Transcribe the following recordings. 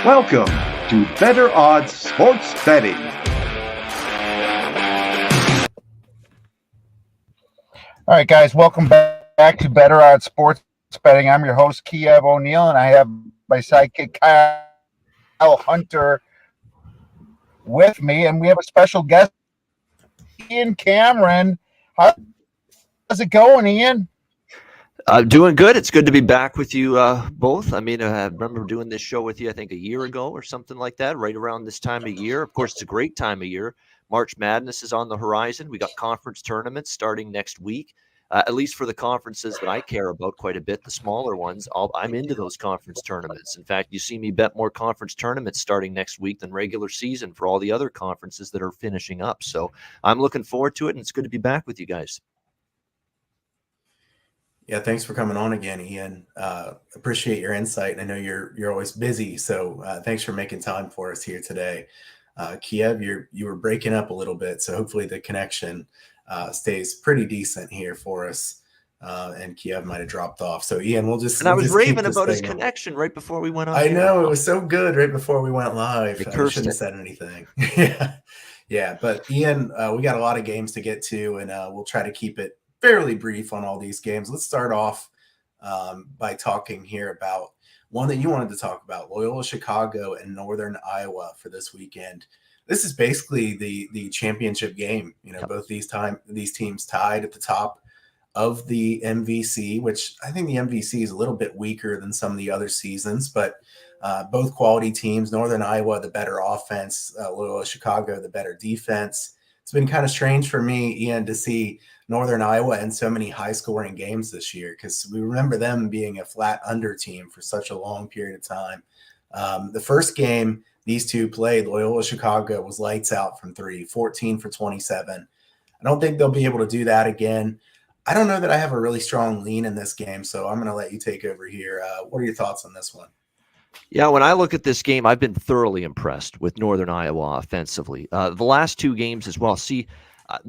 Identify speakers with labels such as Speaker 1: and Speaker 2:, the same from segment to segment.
Speaker 1: Welcome to Better Odds Sports Betting.
Speaker 2: All right, guys, welcome back to Better Odds Sports Betting. I'm your host, Kiev O'Neill, and I have my sidekick, Kyle Hunter, with me, and we have a special guest, Ian Cameron. How's it going, Ian?
Speaker 3: Doing good. It's good to be back with you both. I mean, I remember doing this show with you, I think, a year ago or something like that, right around this time of year. Of course, it's a great time of year. March Madness is on the horizon. We got conference tournaments starting next week, at least for the conferences that I care about quite a bit, the smaller ones. I'm into those conference tournaments. In fact, you see me bet more conference tournaments starting next week than regular season for all the other conferences that are finishing up. So I'm looking forward to it, and it's good to be back with you guys.
Speaker 4: Yeah, thanks for coming on again, Ian. Appreciate your insight. I know you're always busy, so thanks for making time for us here today. Kiev, you were breaking up a little bit, so hopefully the connection stays pretty decent here for us. And Kiev might have dropped off. So Ian, we'll just
Speaker 3: I was raving about his connection right before we went on.
Speaker 4: I know, it was so good right before we went live. I shouldn't have said anything. Yeah. But Ian, we got a lot of games to get to, and we'll try to keep it fairly brief on all these games. Let's start off by talking here about one that you wanted to talk about, Loyola Chicago and Northern Iowa for this weekend. This is basically the championship game. You know, both these teams tied at the top of the MVC, which I think the MVC is a little bit weaker than some of the other seasons, but both quality teams. Northern Iowa, the better offense, Loyola Chicago, the better defense. It's been kind of strange for me, Ian, to see Northern Iowa in so many high-scoring games this year, because we remember them being a flat under team for such a long period of time. The first game these two played, Loyola Chicago, was lights out from three, 14 for 27. I don't think they'll be able to do that again. I don't know that I have a really strong lean in this game, so I'm going to let you take over here. What are your thoughts on this one?
Speaker 3: Yeah, when I look at this game, I've been thoroughly impressed with Northern Iowa offensively. The last two games as well. See,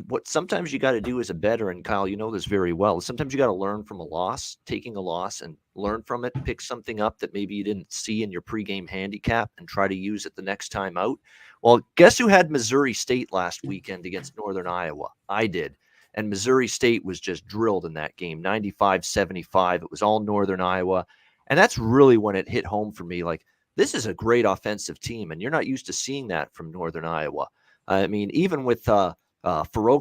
Speaker 3: what sometimes you got to do as a bettor, and Kyle, you know this very well, sometimes you got to learn from a loss, taking a loss and learn from it, pick something up that maybe you didn't see in your pregame handicap and try to use it the next time out. Well, guess who had Missouri State last weekend against Northern Iowa? I did. And Missouri State was just drilled in that game, 95-75. It was all Northern Iowa. And that's really when it hit home for me. Like, this is a great offensive team, and you're not used to seeing that from Northern Iowa. I mean, even with Farouk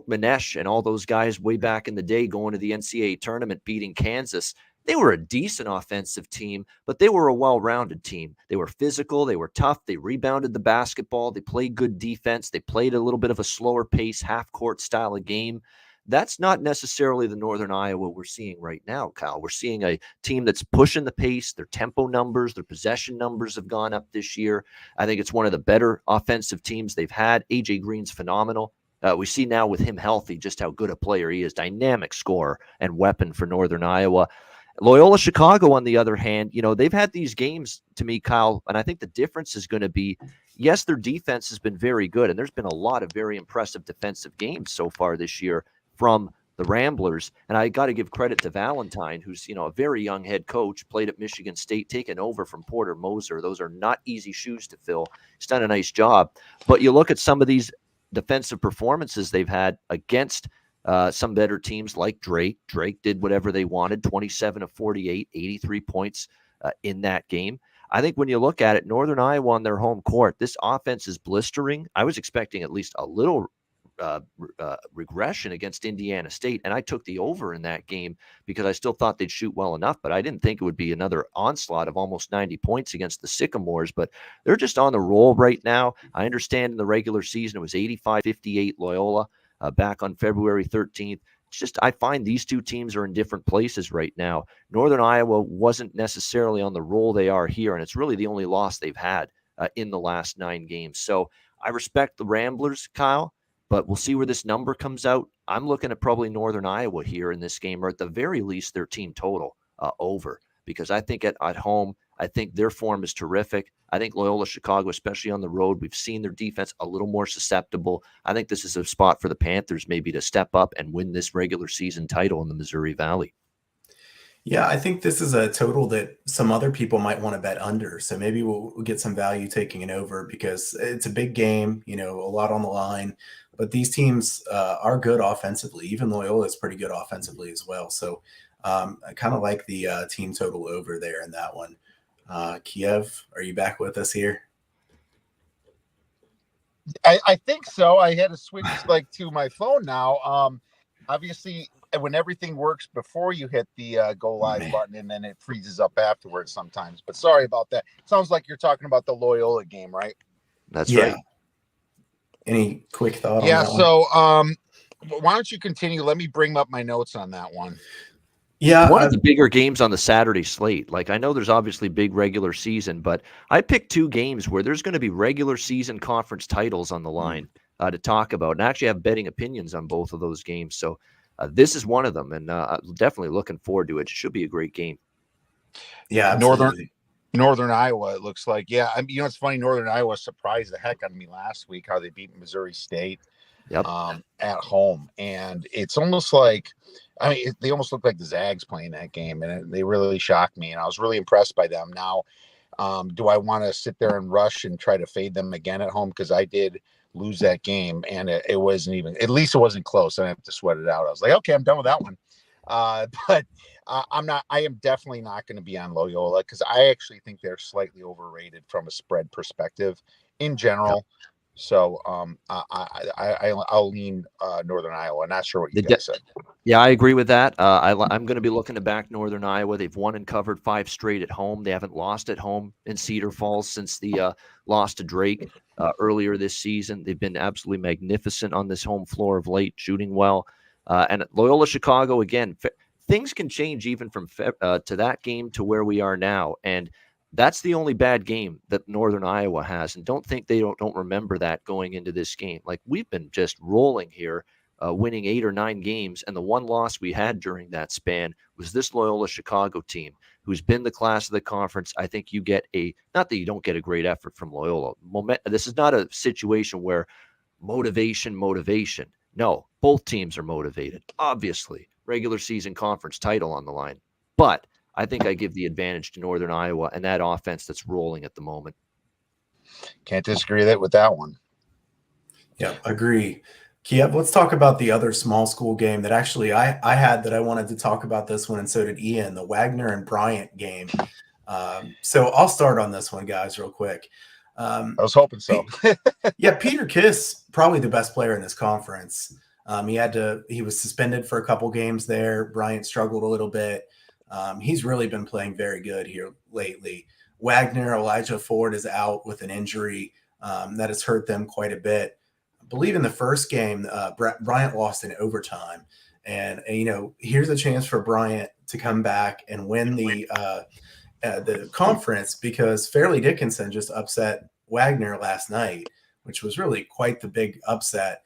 Speaker 3: Manesh and all those guys way back in the day going to the NCAA tournament, beating Kansas, they were a decent offensive team, but they were a well-rounded team. They were physical. They were tough. They rebounded the basketball. They played good defense. They played a little bit of a slower pace, half-court style of game. That's not necessarily the Northern Iowa we're seeing right now, Kyle. We're seeing a team that's pushing the pace. Their tempo numbers, their possession numbers have gone up this year. I think it's one of the better offensive teams they've had. A.J. Green's phenomenal. We see now with him healthy just how good a player he is. Dynamic scorer and weapon for Northern Iowa. Loyola Chicago, on the other hand, you know, they've had these games, to me, Kyle, and I think the difference is going to be, yes, their defense has been very good, and there's been a lot of very impressive defensive games so far this year from the Ramblers. And I got to give credit to Valentine, who's, you know, a very young head coach, played at Michigan State, taken over from Porter Moser. Those are not easy shoes to fill. He's done a nice job. But you look at some of these defensive performances they've had against some better teams like Drake. Drake did whatever they wanted, 27 of 48, 83 points in that game. I think when you look at it, Northern Iowa on their home court, this offense is blistering. I was expecting at least a little regression against Indiana State, and I took the over in that game because I still thought they'd shoot well enough, but I didn't think it would be another onslaught of almost 90 points against the Sycamores. But they're just on the roll right now. I understand in the regular season it was 85-58 Loyola back on February 13th. It's just, I find these two teams are in different places right now. Northern Iowa wasn't necessarily on the roll they are here, and it's really the only loss they've had in the last 9 games. So I respect the Ramblers, Kyle, but we'll see where this number comes out. I'm looking at probably Northern Iowa here in this game, or at the very least their team total over, because I think at home, I think their form is terrific. I think Loyola Chicago, especially on the road, we've seen their defense a little more susceptible. I think this is a spot for the Panthers maybe to step up and win this regular season title in the Missouri Valley.
Speaker 4: Yeah, I think this is a total that some other people might want to bet under. So maybe we'll get some value taking it over because it's a big game, a lot on the line. But these teams are good offensively. Even Loyola is pretty good offensively as well. So I kind of like the team total over there in that one. Kiev, are you back with us here?
Speaker 2: I think so. I had to switch to my phone now. Obviously, when everything works before you hit the go live button, and then it freezes up afterwards sometimes. But sorry about that. Sounds like you're talking about the Loyola game, right?
Speaker 3: That's right.
Speaker 4: Any quick thought on
Speaker 2: that
Speaker 4: one?
Speaker 2: So why don't you continue? Let me bring up my notes on that one.
Speaker 3: Yeah, one of the bigger games on the Saturday slate. Like, I know there's obviously big regular season, but I picked two games where there's going to be regular season conference titles on the line to talk about, and I actually have betting opinions on both of those games. So this is one of them, and I'm definitely looking forward to it. It should be a great game.
Speaker 4: Yeah, absolutely.
Speaker 2: Northern Iowa, it looks like. Yeah, it's funny. Northern Iowa surprised the heck out of me last week how they beat Missouri State at home, and it's almost like, they almost look like the Zags playing that game, and they really shocked me, and I was really impressed by them. Now, do I want to sit there and rush and try to fade them again at home? Because I did lose that game, and it wasn't even, at least it wasn't close. I didn't have to sweat it out. I was like, okay, I'm done with that one. But I am definitely not going to be on Loyola because I actually think they're slightly overrated from a spread perspective in general. So I'll lean Northern Iowa. Not sure what you guys said.
Speaker 3: Yeah, I agree with that. I'm going to be looking to back Northern Iowa. They've won and covered 5 straight at home. They haven't lost at home in Cedar Falls since the loss to Drake earlier this season. They've been absolutely magnificent on this home floor of late, shooting well. And Loyola Chicago, again, things can change even from to that game to where we are now. And that's the only bad game that Northern Iowa has. And don't think they don't remember that going into this game. Like, we've been just rolling here, winning 8 or 9 games. And the one loss we had during that span was this Loyola Chicago team, who's been the class of the conference. I think you get not that you don't get a great effort from Loyola. This is not a situation where motivation. No, both teams are motivated. Obviously, regular season conference title on the line. But I think I give the advantage to Northern Iowa and that offense that's rolling at the moment.
Speaker 2: Can't disagree with that one.
Speaker 4: Yeah, agree. Kiev, let's talk about the other small school game that actually I had that I wanted to talk about this one, and so did Ian, the Wagner and Bryant game. So I'll start on this one, guys, real quick.
Speaker 2: I was hoping so.
Speaker 4: Yeah, Peter Kiss, probably the best player in this conference. He was suspended for a couple games there. Bryant struggled a little bit. He's really been playing very good here lately. Wagner, Elijah Ford is out with an injury that has hurt them quite a bit. I believe in the first game, Bryant lost in overtime. And here's a chance for Bryant to come back and win the conference because Fairleigh Dickinson just upset Wagner last night, which was really quite the big upset.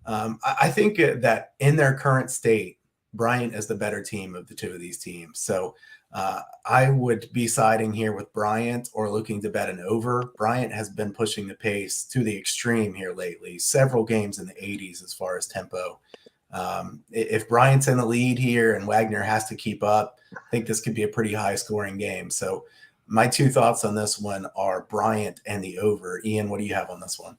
Speaker 4: I think that in their current state, Bryant is the better team of the two of these teams. So I would be siding here with Bryant or looking to bet an over. Bryant has been pushing the pace to the extreme here lately, several games in the 80s as far as tempo. If Bryant's in the lead here and Wagner has to keep up, I think this could be a pretty high scoring game. So my two thoughts on this one are Bryant and the over. Ian, what do you have on this one?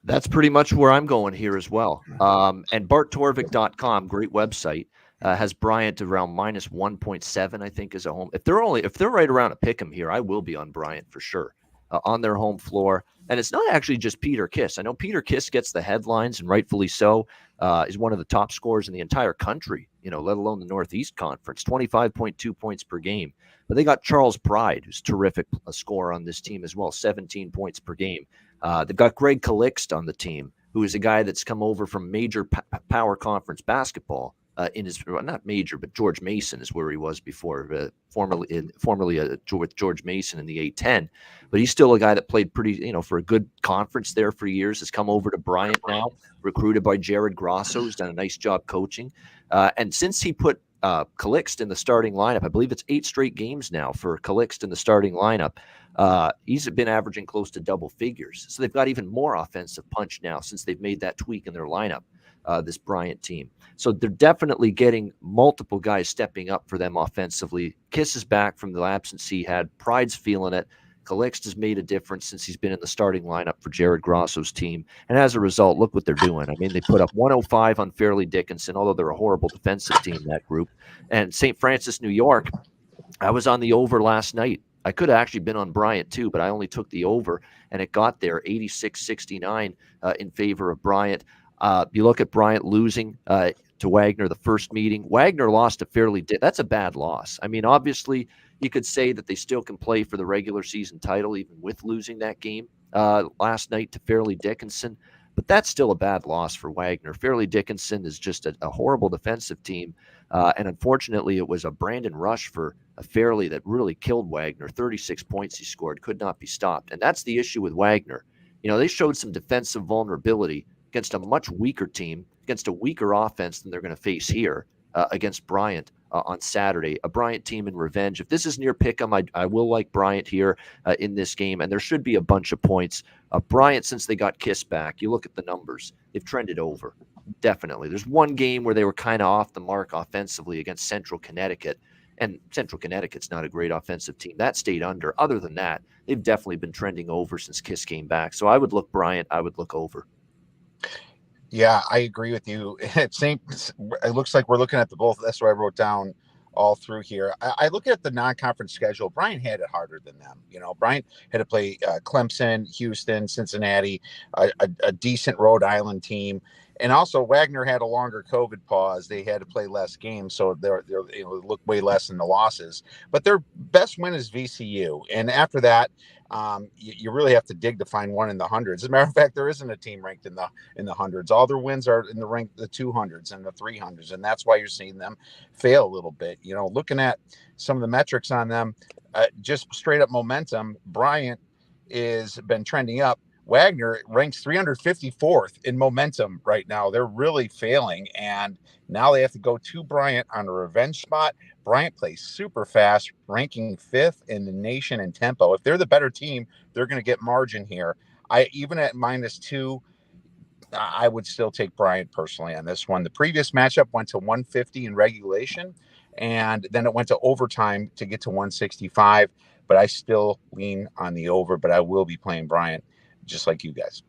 Speaker 3: That's pretty much where I'm going here as well. And BartTorvik.com, great website, has Bryant around minus 1.7, I think, as a home. If they're right around a pick 'em here, I will be on Bryant for sure on their home floor. And it's not actually just Peter Kiss. I know Peter Kiss gets the headlines, and rightfully so. He's one of the top scorers in the entire country, let alone the Northeast Conference, 25.2 points per game. But they got Charles Pride, who's terrific scorer on this team as well, 17 points per game. They've got Greg Calixt on the team, who is a guy that's come over from major power conference basketball in his, not major, but George Mason is where he was before, formerly with George Mason in the A-10. But he's still a guy that played pretty, for a good conference there for years, has come over to Bryant now, recruited by Jared Grosso, who's done a nice job coaching. And since he put Calixt in the starting lineup. I believe it's 8 straight games now for Calixt in the starting lineup. He's been averaging close to double figures. So they've got even more offensive punch now since they've made that tweak in their lineup, this Bryant team. So they're definitely getting multiple guys stepping up for them offensively. Kiss is back from the absence he had. Pride's feeling it. Calixt has made a difference since he's been in the starting lineup for Jared Grosso's team. And as a result, look what they're doing. I mean, they put up 105 on Fairleigh Dickinson, although they're a horrible defensive team, that group. And St. Francis, New York, I was on the over last night. I could have actually been on Bryant too, but I only took the over, and it got there 86-69 in favor of Bryant. You look at Bryant losing to Wagner the first meeting. Wagner lost to Fairleigh. That's a bad loss. I mean, obviously, you could say that they still can play for the regular season title even with losing that game last night to Fairleigh Dickinson. But that's still a bad loss for Wagner. Fairleigh Dickinson is just a horrible defensive team. And unfortunately, it was a Brandon Rush for a Fairleigh that really killed Wagner. 36 points he scored, could not be stopped. And that's the issue with Wagner. You know, they showed some defensive vulnerability against a much weaker team, against a weaker offense than they're going to face here against Bryant on Saturday. A Bryant team in revenge. If this is near Pick'em, I will like Bryant here in this game, and there should be a bunch of points. Bryant, since they got Kiss back, you look at the numbers, they've trended over. Definitely. There's one game where they were kind of off the mark offensively against Central Connecticut, and Central Connecticut's not a great offensive team. That stayed under. Other than that, they've definitely been trending over since Kiss came back. So I would look Bryant. I would look over.
Speaker 2: Yeah, I agree with you. It looks like we're looking at the both. That's what I wrote down all through here. I look at the non-conference schedule. Bryant had it harder than them. You know, Bryant had to play Clemson, Houston, Cincinnati, a decent Rhode Island team. And also Wagner had a longer COVID pause. They had to play less games, so they're look way less in the losses. But their best win is VCU, and after that, you really have to dig to find one in the hundreds. As a matter of fact, there isn't a team ranked in the hundreds. All their wins are in the 200s and the 300s, and that's why you're seeing them fail a little bit. You know, looking at some of the metrics on them, just straight up momentum. Bryant is been trending up. Wagner ranks 354th in momentum right now. They're really failing, and now they have to go to Bryant on a revenge spot. Bryant plays super fast, ranking 5th in the nation in tempo. If they're the better team, they're going to get margin here. Even at -2, I would still take Bryant personally on this one. The previous matchup went to 150 in regulation, and then it went to overtime to get to 165. But I still lean on the over, but I will be playing Bryant, just like you guys.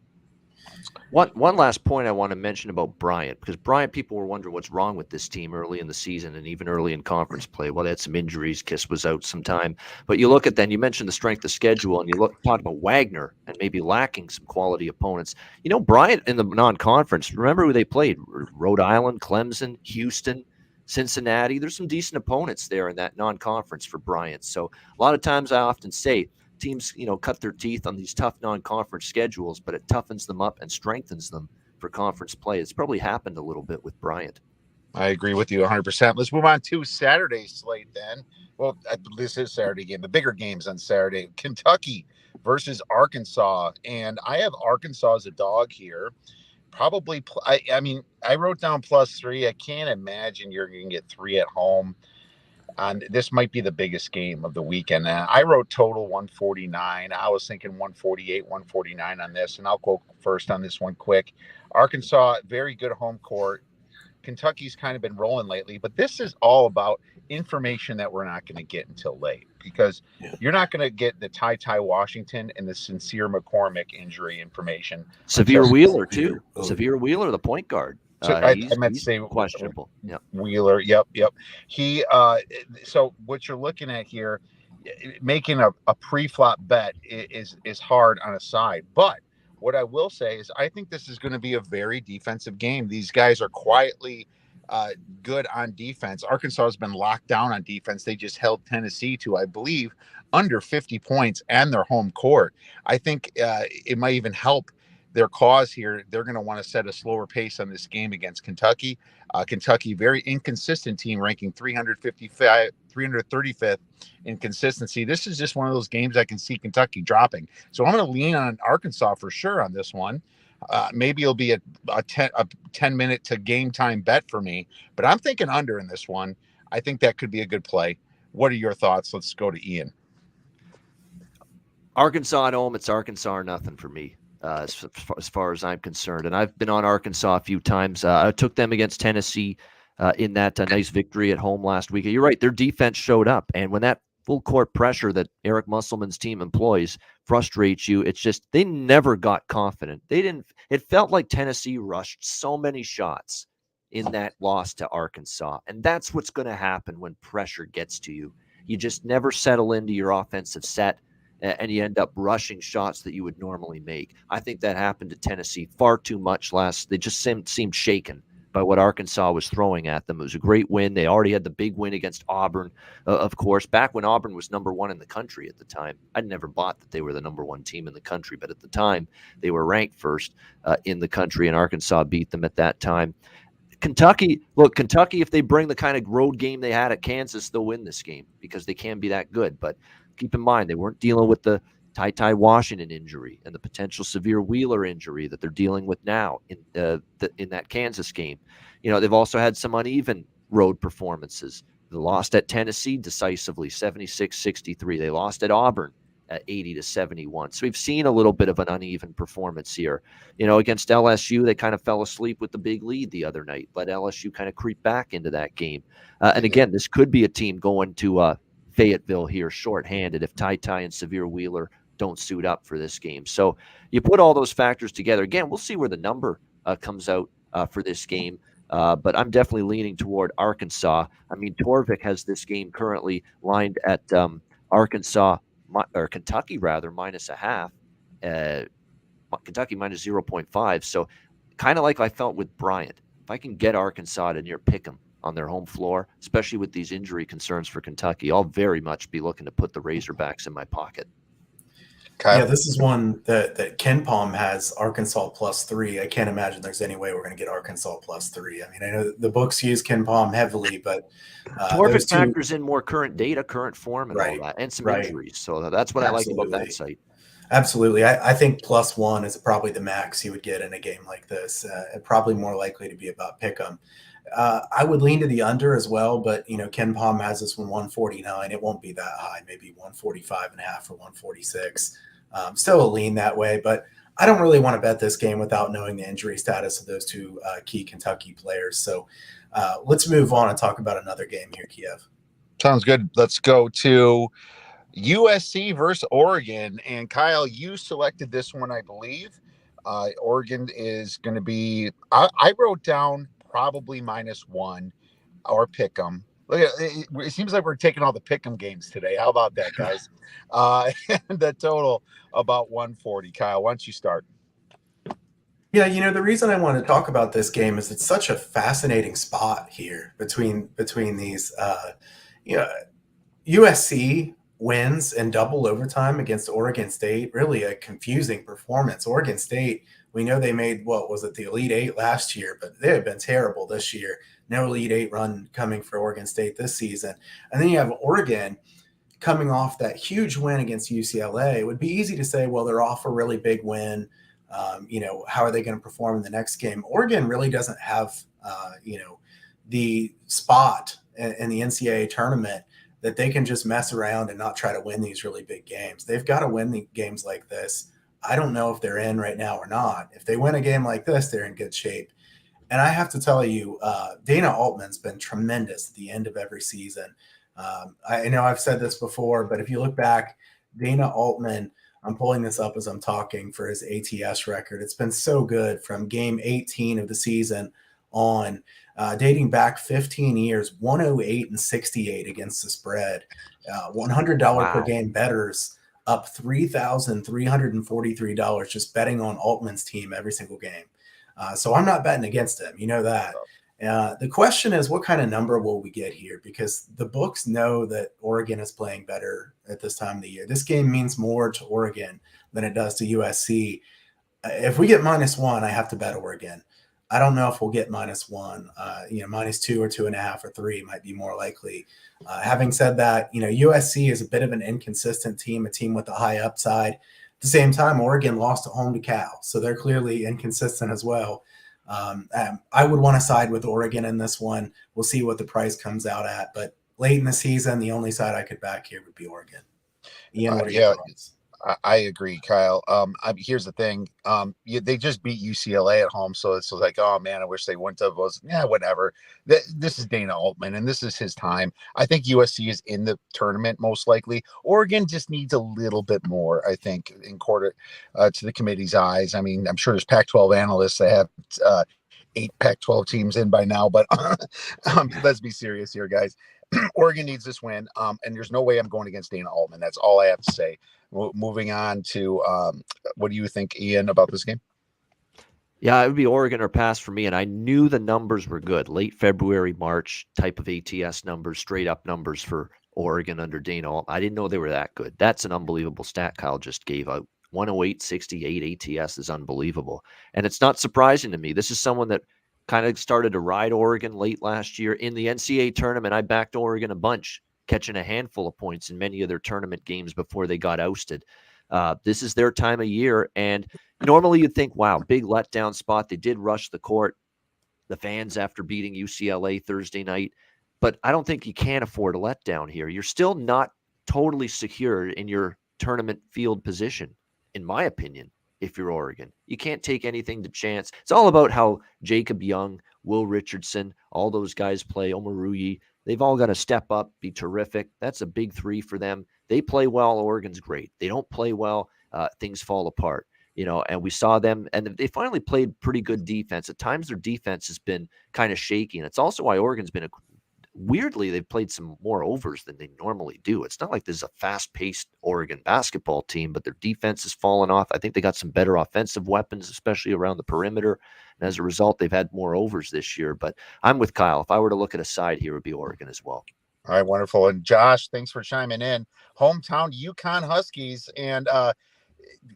Speaker 3: One last point I want to mention about Bryant, because Bryant, people were wondering what's wrong with this team early in the season and even early in conference play. Well, they had some injuries. Kiss was out some time. But you look at then, you mentioned the strength of schedule, and you talk about Wagner and maybe lacking some quality opponents. You know, Bryant in the non-conference, remember who they played? Rhode Island, Clemson, Houston, Cincinnati. There's some decent opponents there in that non-conference for Bryant. So a lot of times I often say, teams, cut their teeth on these tough non-conference schedules, but it toughens them up and strengthens them for conference play. It's probably happened a little bit with Bryant.
Speaker 2: I agree with you 100%. Let's move on to Saturday's slate then. Well, this is Saturday game. The bigger games on Saturday. Kentucky versus Arkansas. And I have Arkansas as a dog here. Probably, I wrote down +3. I can't imagine you're going to get 3 at home. This might be the biggest game of the weekend. I wrote total 149. I was thinking 148, 149 on this, and I'll go first on this one quick. Arkansas, very good home court. Kentucky's kind of been rolling lately, but this is all about information that we're not going to get until late, because you're not going to get the Ty Washington and the Sincere McCormick injury information.
Speaker 3: Severe Wheeler, too. Severe Wheeler, the point guard.
Speaker 2: So I meant to say
Speaker 3: questionable. Yeah,
Speaker 2: Wheeler. Yep. He. So what you're looking at here, making a pre-flop bet is hard on a side. But what I will say is, I think this is going to be a very defensive game. These guys are quietly good on defense. Arkansas has been locked down on defense. They just held Tennessee to, I believe, under 50 points and their home court. I think it might even help their cause here. They're going to want to set a slower pace on this game against Kentucky. Kentucky, very inconsistent team, ranking 335, 335th in consistency. This is just one of those games I can see Kentucky dropping. So I'm going to lean on Arkansas for sure on this one. Maybe it'll be a 10-minute to game time bet for me, but I'm thinking under in this one. I think that could be a good play. What are your thoughts? Let's go to Ian.
Speaker 3: Arkansas at home, it's Arkansas or nothing for me, as far as I'm concerned. And I've been on Arkansas a few times. I took them against Tennessee in that nice victory at home last week. You're right, their defense showed up. And when that full court pressure that Eric Musselman's team employs frustrates you, it's just they never got confident. It felt like Tennessee rushed so many shots in that loss to Arkansas. And that's what's going to happen when pressure gets to you. You just never settle into your offensive set, and you end up rushing shots that you would normally make. I think that happened to Tennessee far too much last. They just seemed shaken by what Arkansas was throwing at them. It was a great win. They already had the big win against Auburn, of course, back when Auburn was number one in the country at the time. I'd never bought that they were the number one team in the country, but at the time, they were ranked first in the country, and Arkansas beat them at that time. Kentucky, if they bring the kind of road game they had at Kansas, they'll win this game because they can be that good. But keep in mind, they weren't dealing with the Ty Washington injury and the potential severe Wheeler injury that they're dealing with now in that Kansas game. They've also had some uneven road performances. They lost at Tennessee decisively, 76-63. They lost at Auburn at 80-71. So we've seen a little bit of an uneven performance here. Against LSU, they kind of fell asleep with the big lead the other night, let LSU kind of creep back into that game. And again, this could be a team going to Fayetteville here shorthanded if Ty and Severe Wheeler don't suit up for this game. So you put all those factors together. Again, we'll see where the number comes out for this game. But I'm definitely leaning toward Arkansas. I mean, Torvik has this game currently lined at Kentucky rather, minus a half. Kentucky minus 0.5. So kind of like I felt with Bryant. If I can get Arkansas to near pick 'em on their home floor, especially with these injury concerns for Kentucky, I'll very much be looking to put the Razorbacks in my pocket.
Speaker 2: Kyle?
Speaker 4: Yeah, this is one that Ken Palm has Arkansas +3. I can't imagine there's any way we're going to get Arkansas +3. I mean, I know the books use Ken Palm heavily, but
Speaker 3: Torvik factors in more current data, current form, and
Speaker 4: right,
Speaker 3: all that, and some injuries. So that's what I like about that site.
Speaker 4: Absolutely. I think +1 is probably the max you would get in a game like this. Probably more likely to be about pick 'em. I would lean to the under as well, but Ken Palm has this one 149. It won't be that high, maybe 145.5 or 146. Still a lean that way, but I don't really want to bet this game without knowing the injury status of those two key Kentucky players. So let's move on and talk about another game here, Kiev.
Speaker 2: Sounds good. Let's go to USC versus Oregon. And Kyle, you selected this one, I believe. Oregon is going to be, I wrote down probably -1 or pick 'em. Look at it seems like we're taking all the pick 'em games today. How about that, guys? And the total about 140. Kyle, why don't you start?
Speaker 4: Yeah, the reason I want to talk about this game is it's such a fascinating spot here between these. USC wins in double overtime against Oregon State. Really a confusing performance. Oregon State, we know they made, the Elite Eight last year, but they have been terrible this year. No Elite Eight run coming for Oregon State this season. And then you have Oregon coming off that huge win against UCLA. It would be easy to say, well, they're off a really big win. How are they going to perform in the next game? Oregon really doesn't have, the spot in the NCAA tournament that they can just mess around and not try to win these really big games. They've got to win the games like this. I don't know if they're in right now or not. If they win a game like this, they're in good shape. And I have to tell you, Dana Altman's been tremendous at the end of every season. I know I've said this before, but if you look back, Dana Altman, I'm pulling this up as I'm talking for his ATS record. It's been so good from game 18 of the season on, dating back 15 years, 108-68 against the spread, $100 per game bettors up $3,343 just betting on Altman's team every single game. So I'm not betting against him. You know that. The question is, what kind of number will we get here? Because the books know that Oregon is playing better at this time of the year. This game means more to Oregon than it does to USC. If we get -1, I have to bet Oregon. I don't know if we'll get -1. -2 or 2.5 or 3 might be more likely. Having said that, USC is a bit of an inconsistent team, a team with a high upside. At the same time, Oregon lost at home to Cal, so they're clearly inconsistent as well. I would want to side with Oregon in this one. We'll see what the price comes out at, but late in the season, the only side I could back here would be Oregon. Ian, what are your thoughts?
Speaker 2: I agree, Kyle. Here's the thing. They just beat UCLA at home, so it's like, oh man, I wish they wouldn't have. Yeah, whatever. This is Dana Altman, and this is his time. I think USC is in the tournament most likely. Oregon just needs a little bit more, I think, in quarter to the committee's eyes. I mean, I'm sure there's Pac-12 analysts that have 8 Pac-12 teams in by now, but let's be serious here, guys. Oregon needs this win, and there's no way I'm going against Dana Altman. That's all I have to say. Moving on to what do you think, Ian, about this game?
Speaker 3: Yeah, it would be Oregon or pass for me, and I knew the numbers were good. Late February, March type of ATS numbers, straight up numbers for Oregon under Dana Altman. I didn't know they were that good. That's an unbelievable stat Kyle just gave out. 108.68 ATS is unbelievable, and it's not surprising to me. This is someone that kind of started to ride Oregon late last year in the NCAA tournament. I backed Oregon a bunch, catching a handful of points in many of their tournament games before they got ousted. This is their time of year, and normally you'd think, wow, big letdown spot. They did rush the court, the fans, after beating UCLA Thursday night, but I don't think you can afford a letdown here. You're still not totally secure in your tournament field position, in my opinion. If you're Oregon, you can't take anything to chance. It's all about how Jacob Young, Will Richardson, all those guys play, Omoruyi. They've all got to step up, be terrific. That's a big 3 for them. They play well. Oregon's great. They don't play well. Things fall apart, and we saw them, and they finally played pretty good defense. At times their defense has been kind of shaky, and it's also why Oregon's been weirdly, they've played some more overs than they normally do. It's not like there's a fast-paced Oregon basketball team, but their defense has fallen off. I think they got some better offensive weapons, especially around the perimeter. And as a result, they've had more overs this year. But I'm with Kyle. If I were to look at a side here, it would be Oregon as well.
Speaker 2: All right, wonderful. And Josh, thanks for chiming in. Hometown UConn Huskies, and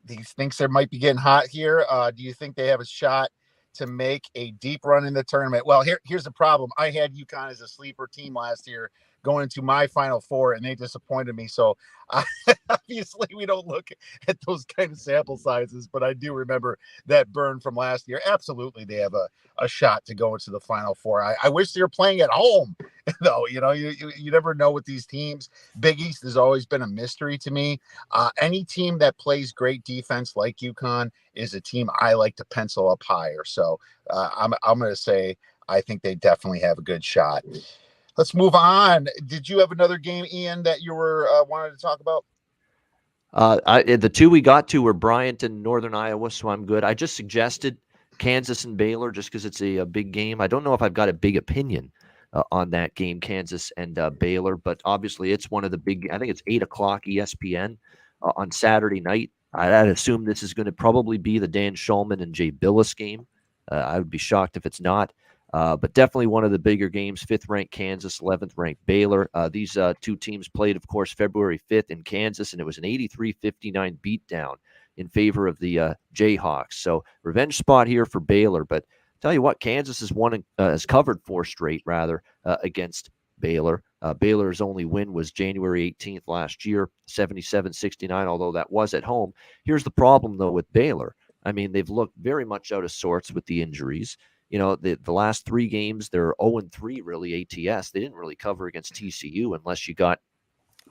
Speaker 2: these thinks they might be getting hot here. Do you think they have a shot to make a deep run in the tournament? Well, here's the problem. I had UConn as a sleeper team last year going into my Final Four, and they disappointed me. So obviously we don't look at those kind of sample sizes, but I do remember that burn from last year. Absolutely, they have a shot to go into the Final Four. I wish they were playing at home, though. You never know with these teams. Big East has always been a mystery to me. Any team that plays great defense like UConn is a team I like to pencil up higher. So I'm going to say I think they definitely have a good shot. Let's move on. Did you have another game, Ian, that you were wanted to talk about?
Speaker 3: The 2 we got to were Bryant and Northern Iowa, so I'm good. I just suggested Kansas and Baylor just because it's a big game. I don't know if I've got a big opinion on that game, Kansas and Baylor, but obviously it's one of the big. I think it's 8 o'clock ESPN on Saturday night. I'd assume this is going to probably be the Dan Shulman and Jay Billis game. I would be shocked if it's not. But definitely one of the bigger games, 5th-ranked Kansas, 11th-ranked Baylor. These 2 teams played, of course, February 5th in Kansas, and it was an 83-59 beatdown in favor of the Jayhawks. So revenge spot here for Baylor. But tell you what, Kansas has covered 4 straight, against Baylor. Baylor's only win was January 18th last year, 77-69, although that was at home. Here's the problem, though, with Baylor. I mean, they've looked very much out of sorts with the injuries. The last 3 games, they're 0-3 really ATS. They didn't really cover against TCU unless you got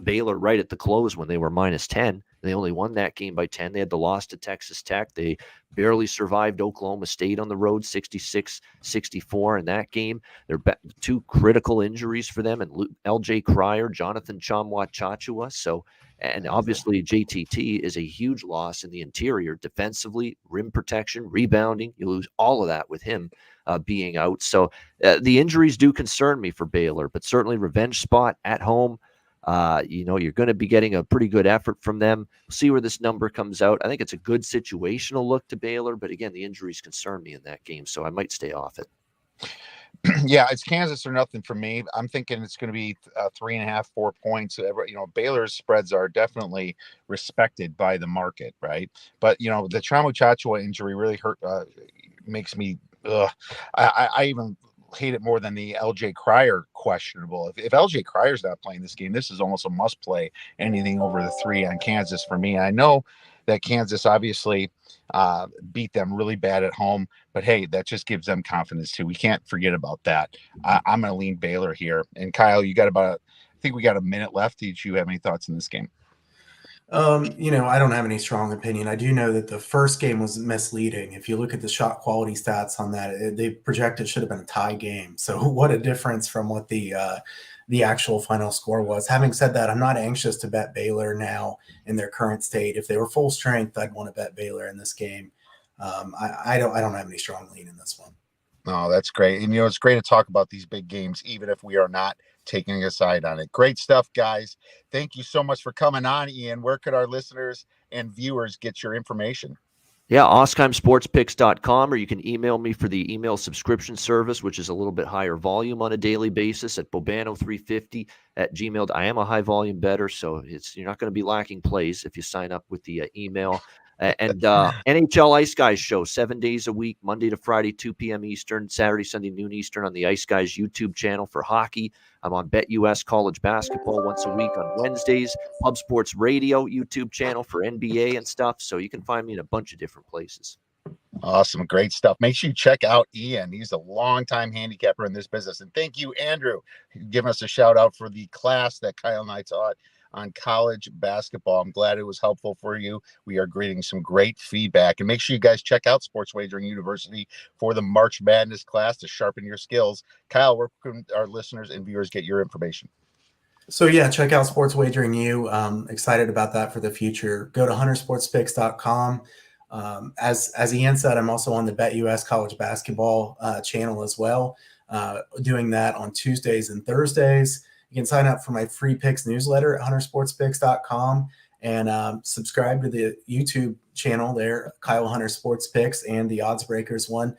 Speaker 3: Baylor right at the close when they were -10. They only won that game by 10. They had the loss to Texas Tech. They barely survived Oklahoma State on the road, 66-64 in that game. They're 2 critical injuries for them, and LJ Cryer, Jonathan Chachua. So, and obviously JTT is a huge loss in the interior defensively, rim protection, rebounding. You lose all of that with him being out. So the injuries do concern me for Baylor, but certainly revenge spot at home. You're going to be getting a pretty good effort from them. We'll see where this number comes out. I think it's a good situational look to Baylor, but again, the injuries concern me in that game, so I might stay off it.
Speaker 2: Yeah, it's Kansas or nothing for me. I'm thinking it's going to be 3.5, 4 points. Baylor's spreads are definitely respected by the market, right? But the Chachua injury really hurt. Makes me. I even hate it more than the LJ Cryer questionable. If LJ Cryer's not playing this game, this is almost a must play. Anything over the 3 on Kansas for me. I know that Kansas obviously beat them really bad at home, but hey, that just gives them confidence too. We can't forget about that. I'm going to lean Baylor here. And Kyle, you got I think we got a minute left. Did you have any thoughts in this game?
Speaker 4: I don't have any strong opinion. I do know that the first game was misleading. If you look at the shot quality stats on that, they projected it should have been a tie game. So what a difference from what the actual final score was. Having said that, I'm not anxious to bet Baylor now in their current state. If they were full strength, I'd want to bet Baylor in this game. I don't have any strong lean in this one.
Speaker 2: Oh, that's great. And, it's great to talk about these big games, even if we are not taking a side on it. Great stuff, guys. Thank you so much for coming on, Ian. Where could our listeners and viewers get your information?
Speaker 3: Yeah, OskheimSportsPicks.com, or you can email me for the email subscription service, which is a little bit higher volume on a daily basis at Bobano350@gmail. I am a high volume bettor, so you're not going to be lacking plays if you sign up with the email. And NHL Ice Guys show 7 days a week, Monday to Friday, 2 p.m. Eastern, Saturday, Sunday, noon Eastern on the Ice Guys YouTube channel for hockey. I'm on BetUS College Basketball once a week on Wednesdays, Pub Sports Radio YouTube channel for NBA and stuff. So you can find me in a bunch of different places.
Speaker 2: Awesome. Great stuff. Make sure you check out Ian. He's a longtime handicapper in this business. And thank you, Andrew, giving us a shout out for the class that Kyle and I taught on college basketball. I'm glad it was helpful for you. We are getting some great feedback. And make sure you guys check out Sports Wagering University for the March Madness class to sharpen your skills. Kyle, where can our listeners and viewers get your information?
Speaker 4: So yeah, check out Sports Wagering U. Excited about that for the future. Go to huntersportspicks.com. As Ian said, I'm also on the BetUS College Basketball channel as well, doing that on Tuesdays and Thursdays. You can sign up for my free picks newsletter at huntersportspicks.com and subscribe to the YouTube channel there, Kyle Hunter Sports Picks, and the Odds Breakers one.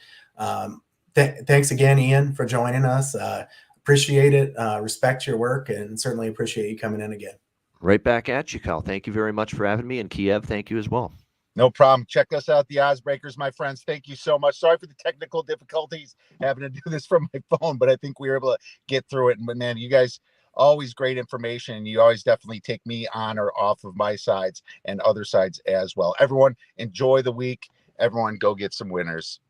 Speaker 4: Thanks again, Ian, for joining us. Appreciate it. Respect your work, and certainly appreciate you coming in again.
Speaker 3: Right back at you, Kyle. Thank you very much for having me. And Kiev, thank you as well.
Speaker 2: No problem. Check us out, the Odds Breakers, my friends. Thank you so much. Sorry for the technical difficulties having to do this from my phone, but I think we were able to get through it. And man, you guys, always great information. You always definitely take me on or off of my sides and other sides as well. Everyone, enjoy the week. Everyone, go get some winners.